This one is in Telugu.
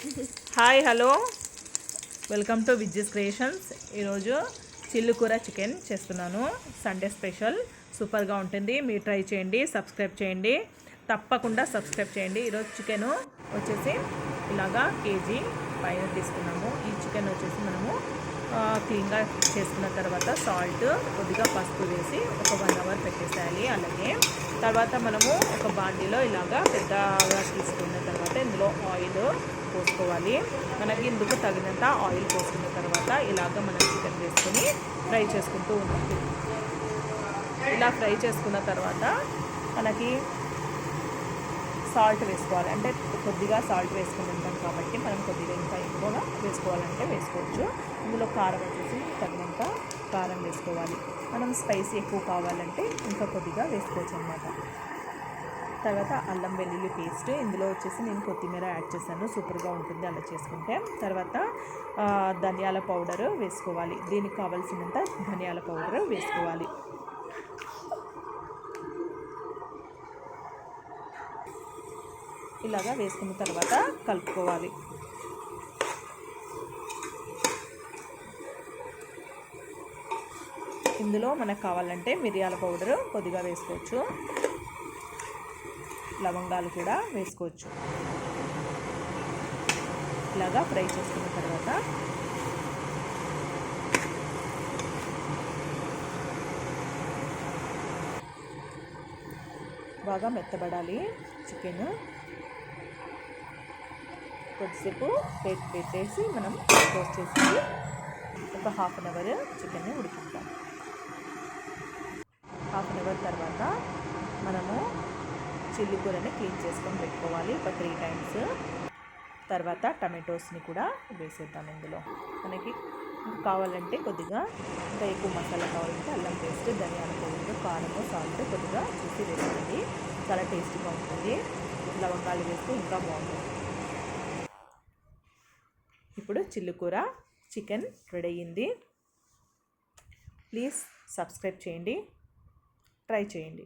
Hi hello welcome to Vijji's creations. ఈరోజు చిల్లుకూర చికెన్ చేస్తున్నాను. సండే స్పెషల్ సూపర్గా ఉంటుంది. మీరు ట్రై చేయండి, సబ్స్క్రైబ్ చేయండి, తప్పకుండా సబ్స్క్రైబ్ చేయండి. ఈరోజు చికెను వచ్చేసి ఇలాగా కేజీ పైన తీసుకున్నాము. ఈ చికెన్ వచ్చేసి మనము క్లీన్గా చేసుకున్న తర్వాత సాల్ట్ కొద్దిగా పసుపు వేసి ఒక 1 అవర్ పెట్టేసేయాలి. అలాగే తర్వాత మనము ఒక బాండీలో ఇలాగా పెద్దగా తీసుకున్న తర్వాత ఇందులో ఆయిల్ పోసుకోవాలి. మనకి ఇందుకు తగినంత ఆయిల్ పోసుకున్న తర్వాత ఇలాగ మనం చికెన్ వేసుకొని ఫ్రై చేసుకుంటూ ఉండాలి. ఇలా ఫ్రై చేసుకున్న తర్వాత మనకి సాల్ట్ వేసుకోవాలి. అంటే కొద్దిగా సాల్ట్ వేసుకుని ఉంటాం కాబట్టి మనం కొద్దిగా ఇంకా ఎక్కువగా వేసుకోవాలంటే వేసుకోవచ్చు. ఇందులో కారం వచ్చేసి తగినంత కారం వేసుకోవాలి. మనం స్పైసీ ఎక్కువ కావాలంటే ఇంకా కొద్దిగా వేసుకోవచ్చు అన్నమాట. తర్వాత అల్లం వెల్లుల్లి పేస్ట్, ఇందులో వచ్చేసి నేను కొత్తిమీర యాడ్ చేశాను. సూపర్గా ఉంటుంది అలా చేసుకుంటే. తర్వాత ధనియాల పౌడర్ వేసుకోవాలి. దీనికి కావాల్సినంత ధనియాల పౌడర్ వేసుకోవాలి. ఇలాగా వేసుకున్న తర్వాత కలుపుకోవాలి. ఇందులో మనకు కావాలంటే మిరియాల పౌడర్ కొద్దిగా వేసుకోవచ్చు, లవంగాలు కూడా వేసుకోవచ్చు. ఇలాగా ఫ్రై చేసుకున్న తర్వాత బాగా మెత్తబడాలి చికెన్. కొద్దిసేపు పెట్టేసి మనం క్లోజ్ చేసి ఒక 1/2 అవర్ చికెన్ని ఉడికిద్దాం. 1/2 అవర్ తర్వాత మనము చిల్లి కూరని క్లీన్ చేసుకొని పెట్టుకోవాలి ఒక 3 టైమ్స్. తర్వాత టమాటోస్ని కూడా వేసేద్దాం. ఇందులో మనకి కావాలంటే కొద్దిగా ఇంకా ఎక్కువ మసాలా కావాలంటే అల్లం పేస్ట్, ధనియాల పౌడర్, కారము, సాల్ట్ కొద్దిగా చూసి వేసుకోండి. చాలా టేస్టీగా ఉంటుంది. లవంగాలు వేస్తే ఇంకా బాగుంటుంది. ఇప్పుడు చిల్లుకూర చికెన్ రెడీ అయ్యింది. ప్లీజ్ సబ్స్క్రైబ్ చేయండి, ట్రై చేయండి.